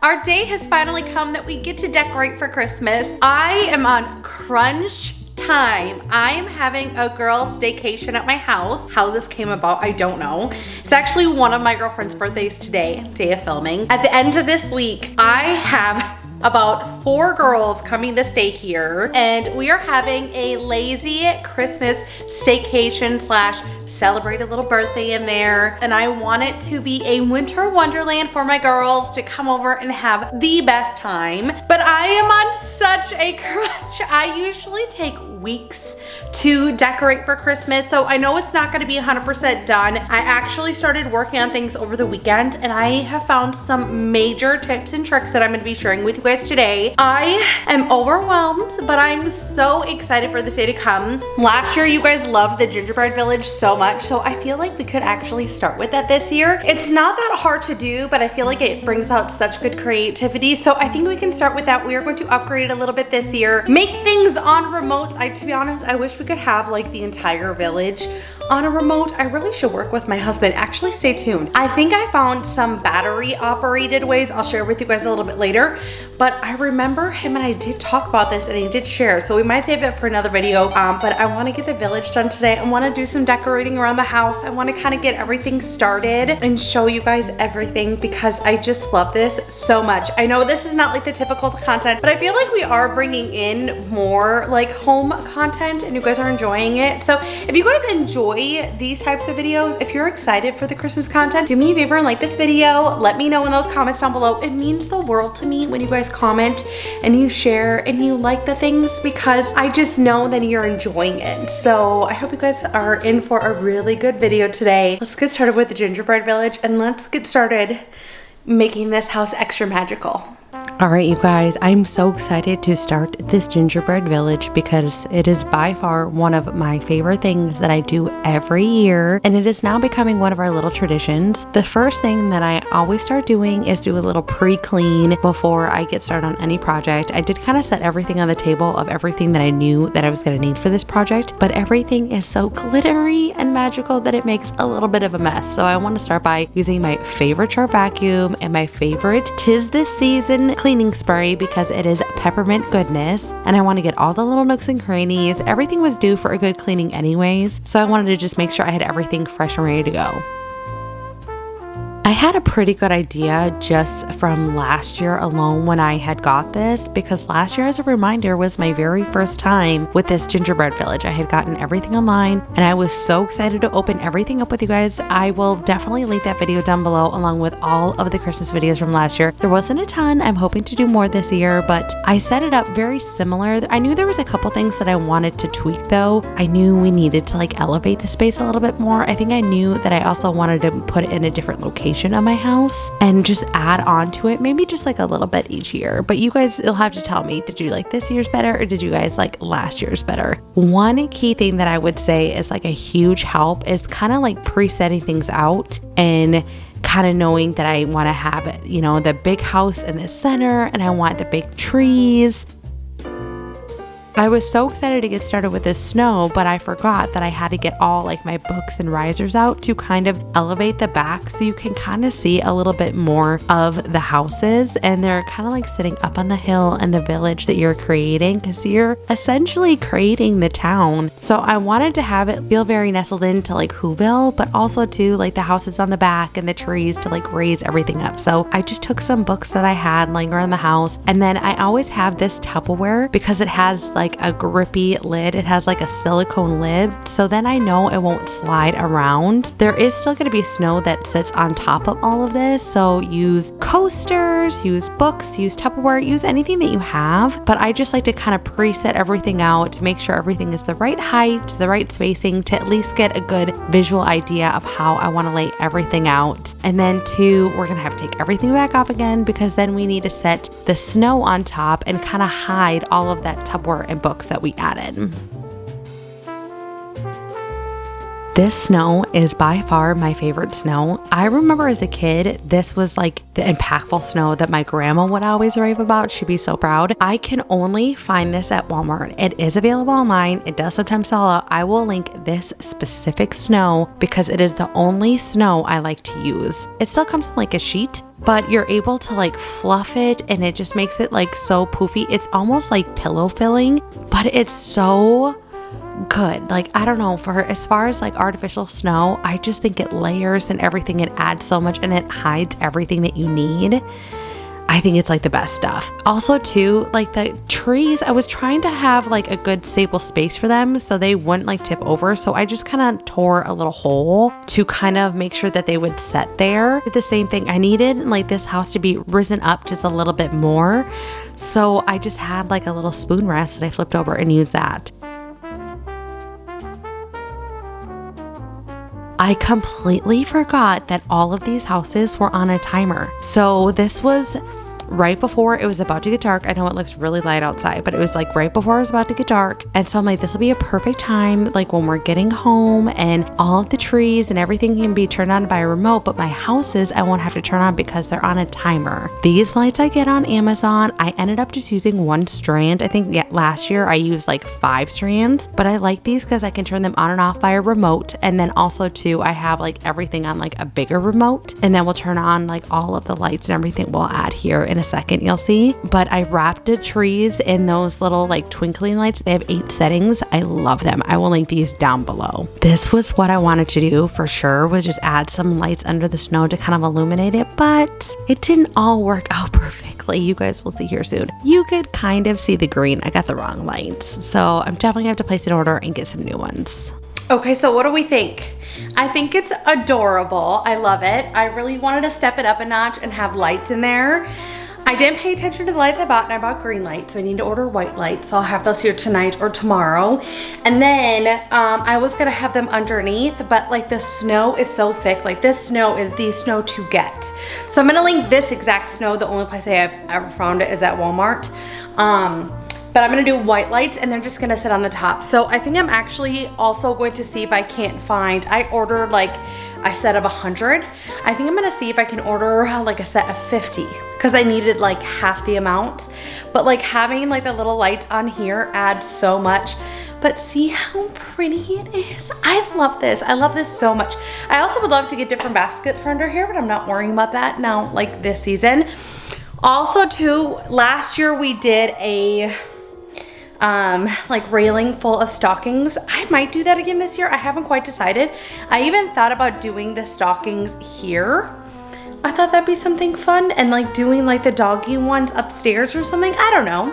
Our day has finally come that we get to decorate for Christmas. I am on crunch time. I am having a girls' staycation at my house. How this came about, I don't know. It's actually one of my girlfriend's birthdays today, day of filming. At the end of this week, I have about 4 girls coming to stay here, and we are having a lazy Christmas staycation slash celebrate a little birthday in there. And I want it to be a winter wonderland for my girls to come over and have the best time. But I am on such a crunch. I usually take weeks to decorate for Christmas, so I know it's not gonna be 100% done. I actually started working on things over the weekend, and I have found some major tips and tricks that I'm gonna be sharing with you guys today. I am overwhelmed, but I'm so excited for this day to come. Last year, you guys loved the Gingerbread Village so much, so I feel like we could actually start with that this year. It's not that hard to do, but I feel like it brings out such good creativity, so I think we can start with that. We are going to upgrade a little bit this year, make things on remotes. To be honest, I wish we could have like the entire village on a remote. I really should work with my husband. Actually, stay tuned. I think I found some battery operated ways. I'll share with you guys a little bit later, but I remember him and I did talk about this and he did share, so we might save it for another video. But I want to get the village done today. I want to do some decorating around the house. I want to kind of get everything started and show you guys everything because I just love this so much. I know this is not like the typical content, but I feel like we are bringing in more like home content and you guys are enjoying it. So if you guys enjoy these types of videos, if you're excited for the Christmas content, do me a favor and like this video. Let me know in those comments down below. It means the world to me when you guys comment and you share and you like the things, because I just know that you're enjoying it. So I hope you guys are in for a really good video today. Let's get started with the Gingerbread Village and let's get started making this house extra magical. All right, you guys, I'm so excited to start this Gingerbread Village because it is by far one of my favorite things that I do every year, and it is now becoming one of our little traditions. The first thing that I always start doing is do a little pre-clean before I get started on any project. I did kind of set everything on the table of everything that I knew that I was going to need for this project, but everything is so glittery and magical that it makes a little bit of a mess. So I want to start by using my favorite sharp vacuum and my favorite 'Tis This Season cleaning spray because it is peppermint goodness, and I want to get all the little nooks and crannies. Everything was due for a good cleaning anyways, so I wanted to just make sure I had everything fresh and ready to go. I had a pretty good idea just from last year alone when I had got this, because last year, as a reminder, was my very first time with this Gingerbread Village. I had gotten everything online and I was so excited to open everything up with you guys. I will definitely link that video down below along with all of the Christmas videos from last year. There wasn't a ton. I'm hoping to do more this year, but I set it up very similar. I knew there was a couple things that I wanted to tweak though. I knew we needed to like elevate the space a little bit more. I think I knew that I also wanted to put it in a different location of my house and just add on to it, maybe just like a little bit each year. But you guys, you'll have to tell me, did you like this year's better or did you guys like last year's better? One key thing that I would say is like a huge help is kind of like pre-setting things out and kind of knowing that I want to have, you know, the big house in the center and I want the big trees. I was so excited to get started with this snow, but I forgot that I had to get all like my books and risers out to kind of elevate the back so you can kind of see a little bit more of the houses, and they're kind of like sitting up on the hill and the village that you're creating, because you're essentially creating the town. So I wanted to have it feel very nestled into like Whoville, but also to like the houses on the back and the trees to like raise everything up. So I just took some books that I had lying around the house, and then I always have this Tupperware because it has like a grippy lid. It has like a silicone lid, so then I know it won't slide around. There is still going to be snow that sits on top of all of this, so use coasters, use books, use Tupperware, use anything that you have. But I just like to kind of preset everything out to make sure everything is the right height, the right spacing, to at least get a good visual idea of how I want to lay everything out. And then two, we're going to have to take everything back off again because then we need to set the snow on top and kind of hide all of that Tupperware and books that we added. This snow is by far my favorite snow. I remember as a kid, this was like the impactful snow that my grandma would always rave about. She'd be so proud. I can only find this at Walmart. It is available online. It does sometimes sell out. I will link this specific snow because it is the only snow I like to use. It still comes in like a sheet, but you're able to like fluff it and it just makes it like so poofy. It's almost like pillow filling, but it's so good. Like, I don't know, for as far as like artificial snow, I just think it layers and everything. It adds so much and it hides everything that you need. I think it's like the best stuff. Also too, like the trees, I was trying to have like a good stable space for them so they wouldn't like tip over. So I just kind of tore a little hole to kind of make sure that they would set there. The same thing, I needed like this house to be risen up just a little bit more. So I just had like a little spoon rest that I flipped over and used that. I completely forgot that all of these houses were on a timer. So this was right before it was about to get dark. I know it looks really light outside, but it was like right before it was about to get dark. And so I'm like, this will be a perfect time, like when we're getting home and all of the trees and everything can be turned on by a remote, but my houses I won't have to turn on because they're on a timer. These lights I get on Amazon, I ended up just using one strand. I think last year I used like 5 strands, but I like these because I can turn them on and off by a remote. And then also too, I have like everything on like a bigger remote, and then we'll turn on like all of the lights and everything we'll add here in a second, you'll see. But I wrapped the trees in those little like twinkling lights. They have 8 settings. I love them. I will link these down below. This was what I wanted to do for sure, was just add some lights under the snow to kind of illuminate it, but it didn't all work out perfectly. You guys will see here soon. You could kind of see the green. I got the wrong lights, so I'm definitely gonna have to place an order and get some new ones. Okay, so what do we think? I think it's adorable. I love it. I really wanted to step it up a notch and have lights in there. I didn't pay attention to the lights I bought, and I bought green lights, so I need to order white lights. So I'll have those here tonight or tomorrow. And then I was gonna have them underneath, but like the snow is so thick. Like this snow is the snow to get. So I'm gonna link this exact snow. The only place I have ever found it is at Walmart. But I'm gonna do white lights and they're just gonna sit on the top. So I think I'm actually also going to see if I can't find, I ordered like a set of 100. I think I'm gonna see if I can order like a set of 50 because I needed like half the amount. But like having like the little lights on here adds so much. But see how pretty it is? I love this. I love this so much. I also would love to get different baskets for under here, but I'm not worrying about that now, like this season. Also too, last year we did a like railing full of stockings. I might do that again this year. I haven't quite decided. I even thought about doing the stockings here. I thought that'd be something fun, and like doing like the doggy ones upstairs or something. I don't know.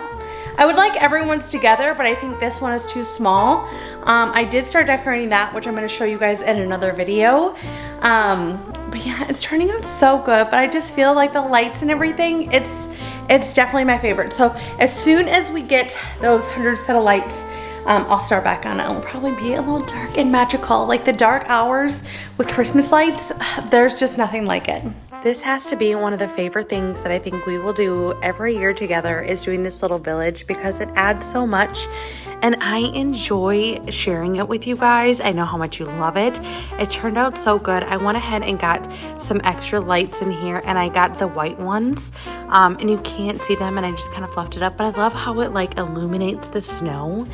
I would like everyone's together, but I think this one is too small. I did start decorating that, which I'm gonna show you guys in another video. But yeah, it's turning out so good, but I just feel like the lights and everything, it's definitely my favorite. So as soon as we get those 100 set of lights, I'll start back on it. It'll probably be a little dark and magical. Like the dark hours with Christmas lights, there's just nothing like it. This has to be one of the favorite things that I think we will do every year together, is doing this little village, because it adds so much and I enjoy sharing it with you guys. I know how much you love it. It turned out so good. I went ahead and got some extra lights in here, and I got the white ones, and you can't see them, and I just kind of fluffed it up, but I love how it like illuminates the snow.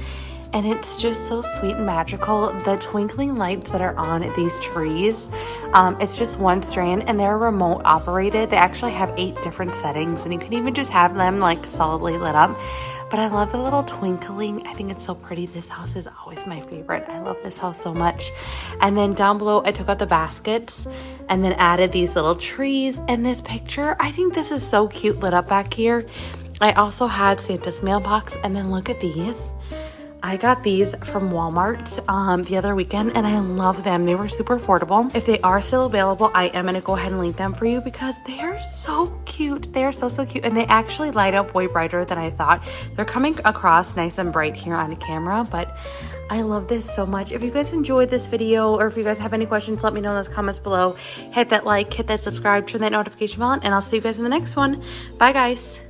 And it's just so sweet and magical. The twinkling lights that are on these trees, it's just one strand, and they're remote operated. They actually have 8 different settings, and you can even just have them like solidly lit up. But I love the little twinkling. I think it's so pretty. This house is always my favorite. I love this house so much. And then down below, I took out the baskets and then added these little trees and this picture. I think this is so cute lit up back here. I also had Santa's mailbox, and then look at these. I got these from Walmart the other weekend, and I love them. They were super affordable. If they are still available, I am gonna go ahead and link them for you because they are so cute. They are so cute, and they actually light up way brighter than I thought. They're coming across nice and bright here on camera, but I love this so much. If you guys enjoyed this video, or if you guys have any questions, let me know in those comments below. Hit that like, hit that subscribe, turn that notification bell on, and I'll see you guys in the next one. Bye guys.